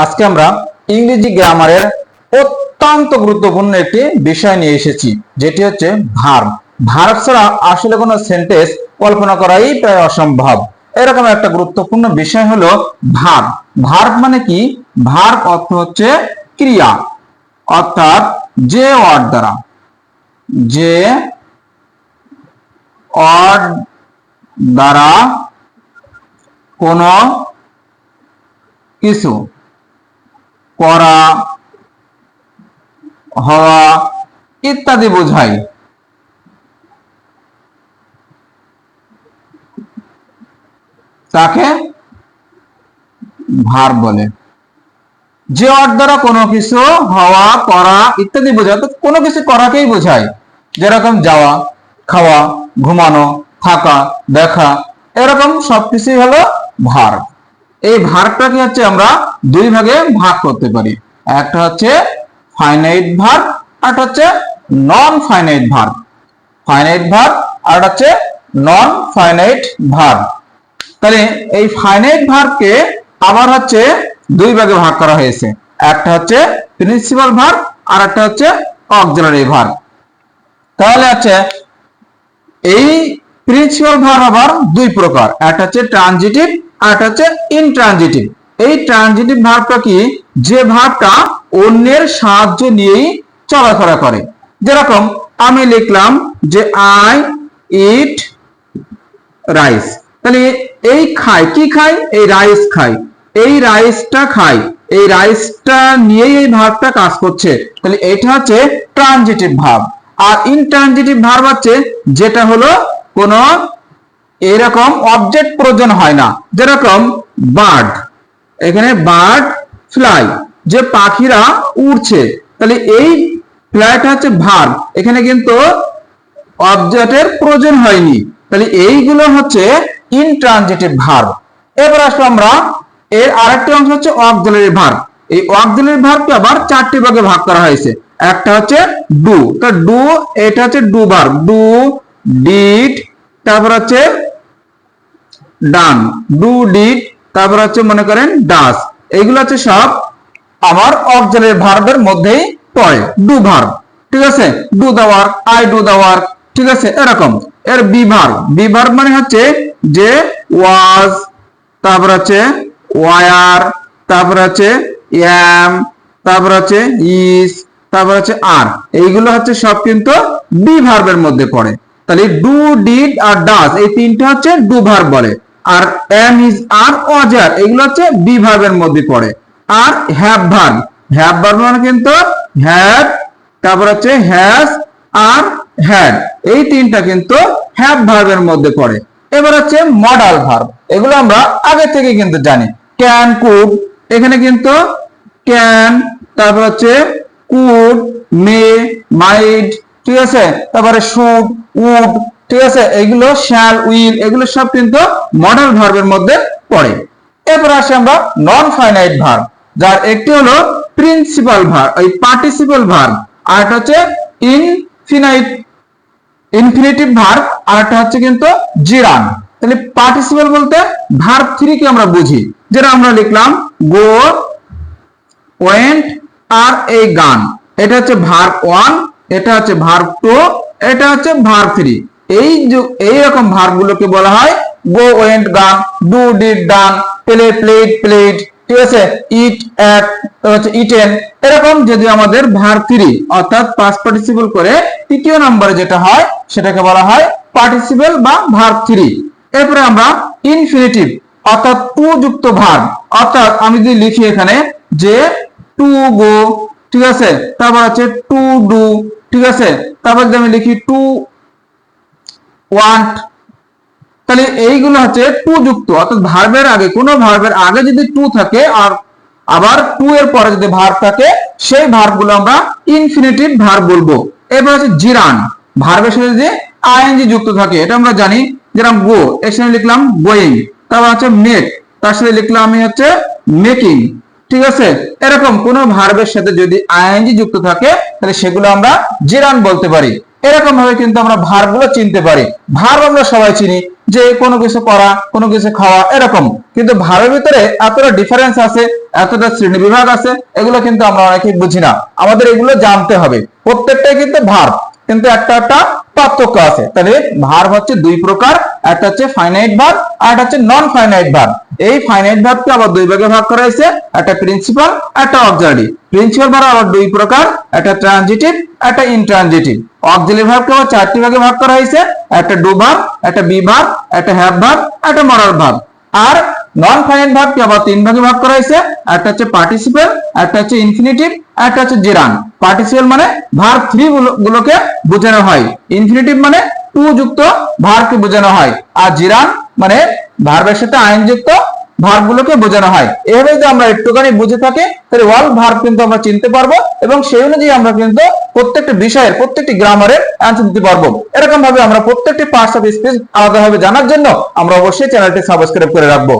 আজকে আমরা ইংরেজি গ্রামারের অত্যন্ত গুরুত্বপূর্ণ একটি বিষয় নিয়ে এসেছি, যেটি হচ্ছে ভার্ব। ভার্ব ছাড়া আসলে কোনো সেন্টেন্স কল্পনা করাই প্রায় অসম্ভব। এরকম একটা গুরুত্বপূর্ণ বিষয় হলো ভার্ব। ভার্ব মানে কি? ভার্ব অর্থ হচ্ছে ক্রিয়া, অর্থাৎ যে ওয়ার্ড দ্বারা কোনো কিছু করা, হওয়া ইত্যাদি বোঝায়। তাকে ভার্ব বলে। যে ওয়ার্ড দ্বারা কোনো কিছু হওয়া, করা ইত্যাদি বোঝায়, তো কোনো কিছু করাকেই বোঝায়। যেরকম যাওয়া, খাওয়া, ঘুমানো, থাকা, দেখা, এরকম সবকিছুই হলো ভার্ব। এই ভার্বটাকে হচ্ছে আমরা দুই ভাগে ভাগ করতে পারি। একটা হচ্ছে ফাইনাইট ভার্ব, আর হচ্ছে non finite verb. Finite verb আর হচ্ছে নন ফাইনাইট ভার্ব। তাহলে এই ফাইনাইট ভার্বকে আবার হচ্ছে দুই ভাগে ভাগ করা হয়েছে। একটা হচ্ছে প্রিন্সিপাল ভার্ব আর একটা হচ্ছে অক্সিলারি ভার্ব। তাহলে হচ্ছে এই প্রিন্সিপাল ভার্ব আবার দুই প্রকার, একটা হচ্ছে ট্রানজিটিভ আর একটা হচ্ছে ইনট্রানজিটিভ। এই ট্রানজিটিভ ভার্বটা কি? যে ভার্বটা অন্যের সাহায্য নিয়েই চলাফেরা করে। যেরকম আমি লিখলাম যে আই ইট রাইস, তাহলে এই খাই, কি খাই? এই রাইস খাই, এই রাইসটা খাই, এই রাইসটা নিয়েই এই ভার্বটা কাজ করছে। তাহলে এটা হচ্ছে ট্রানজিটিভ ভার্ব। আর ইনট্রানজিটিভ ভার্ব হচ্ছে যেটা হলো কোনো এরকম অবজেক্ট প্রয়োজন হয় না। যেরকম বার্ড, এখানে বার্ড ফ্লাই, যে পাখিরা উড়ছে, তাহলে এই ফ্লাইটা হচ্ছে ভার্ব, এখানে কিন্তু অবজেক্টের প্রয়োজন হয়নি। তাহলে এইগুলো হচ্ছে ইনট্রানজিটিভ ভার্ব। এবার আসবো আমরা এর আরেকটি অংশ হচ্ছে অক্সিলারি ভার্ব। এই অক্সিলারি ভার্বকে আবার চারটি ভাগে ভাগ করা হয়েছে। একটা হচ্ছে ডু, তো ডু এটা হচ্ছে ডু ভার্ব, ডু, ডিড, তারপর হচ্ছে ডান, ডু, ডিড, তারপর হচ্ছে মনে করেন ডাস। এইগুলো হচ্ছে সব আমার অক্সিলারি ভার্বের মধ্যেই পড়ে, ডু ভার্ব। ঠিক আছে, do the work, I do the work. ঠিক আছে, এরকম। এর বি ভার্ব, বি ভার্ব মানে হচ্ছে যে ওয়াজ, তারপর হচ্ছে ওয়ার, তারপর হচ্ছে এম, তারপর হচ্ছে ইজ, তারপর হচ্ছে আর। এইগুলো হচ্ছে সব কিন্তু বি ভার্বের মধ্যে পড়ে। তাহলে ডু, ডিড আর ডাস এই তিনটা হচ্ছে ডু ভার্ব বলে। আর এম, ইজ, আর, ওয়াজ, আর এগুলো হচ্ছে বি ভার্বের মধ্যে পড়ে। আর হ্যাভ ভার্ব, হ্যাভ ভার্ব মানে কিন্তু হ্যাভ, তারপর হচ্ছে হ্যাজ আর হ্যাড, এই তিনটা কিন্তু হ্যাভ ভার্বের মধ্যে পড়ে। এবার হচ্ছে মডাল ভার্ব, এগুলো আমরা আগে থেকে কিন্তু জানি। ক্যান, কুড, এখানে কিন্তু ক্যান, তারপর হচ্ছে কুড, মে, মাইট, ঠিক আছে, তারপরে শুড, উড, ঠিক আছে, এগুলো শ্যাল, উইল, এগুলো সব কিন্তু মডাল ভার্বের মধ্যে পড়ে। এরপর আসে আমরা নন ফাইনাইট ভার্ব, যার একটি হলো প্রিন্সিপাল ভার্ব, এই পার্টিসিপল ভার্ব, আর একটা হচ্ছে ইনফিনিটিভ ভার্ব, আর একটা হচ্ছে কিন্তু জিরান। তাহলে পার্টিসিপল বলতে ভার্ব 3 কে আমরা বুঝি। যেটা আমরা লিখলাম গো, ওয়েন্ট আর এই গান, এটা হচ্ছে ভার্ব 1, এটা হচ্ছে ভার্ব 2, এটা হচ্ছে ভার্ব 3। এই রকম ভার্ব গুলোকে বলা হয় গো, ওয়েন্ট, গান, do, did, done, play, played, played, ঠিক আছে, ইট, এট, হচ্ছে ইটেন। এরকম যদি আমাদের ভার্ব 3 অর্থাৎ পাস্ট পার্টিসিপল করে তৃতীয় নম্বরে যেটা হয় সেটাকে বলা হয় পার্টিসিপল বা ভার্ব 3। এরপরে আমরা ইনফিনিটিভ অর্থাৎ টু যুক্ত ভার্ব, অর্থাৎ আমি যদি লিখি এখানে যে টু গো, ঠিক আছে, তারপর হচ্ছে টু ডু, ঠিক আছে, তারপর যদি আমি লিখি টু ওয়ান্ট, তাহলে এইগুলো হচ্ছে টু যুক্ত, অর্থাৎ ভার্বের আগে, কোনো ভার্বের আগে যদি টু থাকে আর আবার টু এর পরে যদি ভার্ব থাকে, সেই ভার্বগুলো আমরা ইনফিনিটিভ ভার্ব বলবো। এবার হচ্ছে জিরান, ভার্বের সাথে যদি আইএনজি যুক্ত থাকে, এটা আমরা জানি। যেরকম গো, এর সাথে লিখলাম গোয়িং, তারপর হচ্ছে মেক, তার সাথে লিখলাম আমি হচ্ছে মেকিং, ঠিক আছে। এরকম কোন ভার্বের সাথে যদি আইএনজি যুক্ত থাকে তাহলে সেগুলো আমরা জিরান বলতে পারি। এরকম ভাবে কিন্তু আমরা ভার্ব গুলো চিনতে পারি। ভার্ব আমরা সবাই চিনি যে কোনো কিছু করা, কোনো কিছু খাওয়া, এরকম। কিন্তু ভার্বের ভিতরে এতটা ডিফারেন্স আছে, এতটা শ্রেণী বিভাগ আছে, এগুলো কিন্তু আমরা অনেকেই বুঝি না। আমাদের এগুলো জানতে হবে। প্রত্যেকটাই কিন্তু ভার্ব, কিন্তু একটা একটা পার্থক্য আছে। তাহলে ভার্ব হচ্ছে দুই প্রকার, একটা হচ্ছে ফাইনাইট ভার্ব আর একটা হচ্ছে নন ফাইনাইট ভার্ব। এই ফাইনাইট ভার্বকে আবার দুই ভাগে ভাগ করা হয়েছে, একটা প্রিন্সিপাল, একটা অক্সিলারি। প্রিন্সিপাল ভার্ব আবার দুই প্রকার, একটা ট্রানজিটিভ, একটা ইনট্রানজিটিভ। অক্সিলারি ভার্বকে আবার চারটি ভাগে ভাগ করা হয়েছে, একটা ডু ভার্ব, একটা বি ভার্ব, একটা হ্যাভ ভার্ব, একটা মরাল ভার্ব। আর নন ফাইনাইট ভার্বকে আবার তিন ভাগে ভাগ করা হয়েছে, একটা হচ্ছে পার্টিসিপেল, একটা হচ্ছে ইনফিনিটিভ, একটা হচ্ছে জেরান। পার্টিসিপেল মানে ভার্ব 3 গুলোকে বোঝানো হয়, ইনফিনিটিভ মানে টু যুক্ত ভার্বকে বোঝানো হয়, আর জিরান মানে ভার্বের সাথে আইন যুক্ত ভার্ব গুলোকে বোঝানো হয়। এভাবে যদি আমরা একটুখানি বুঝে থাকি তাহলে অল ভার্ব কিন্তু আমরা চিনতে পারবো, এবং সেই অনুযায়ী আমরা কিন্তু প্রত্যেকটা বিষয়ের প্রত্যেকটি গ্রামারের অ্যান্সার দিতে পারবো। এরকম ভাবে আমরা প্রত্যেকটি পার্টস অফ স্পিচ আলাদাভাবে জানার জন্য আমরা অবশ্যই চ্যানেলটি সাবস্ক্রাইব করে রাখবো।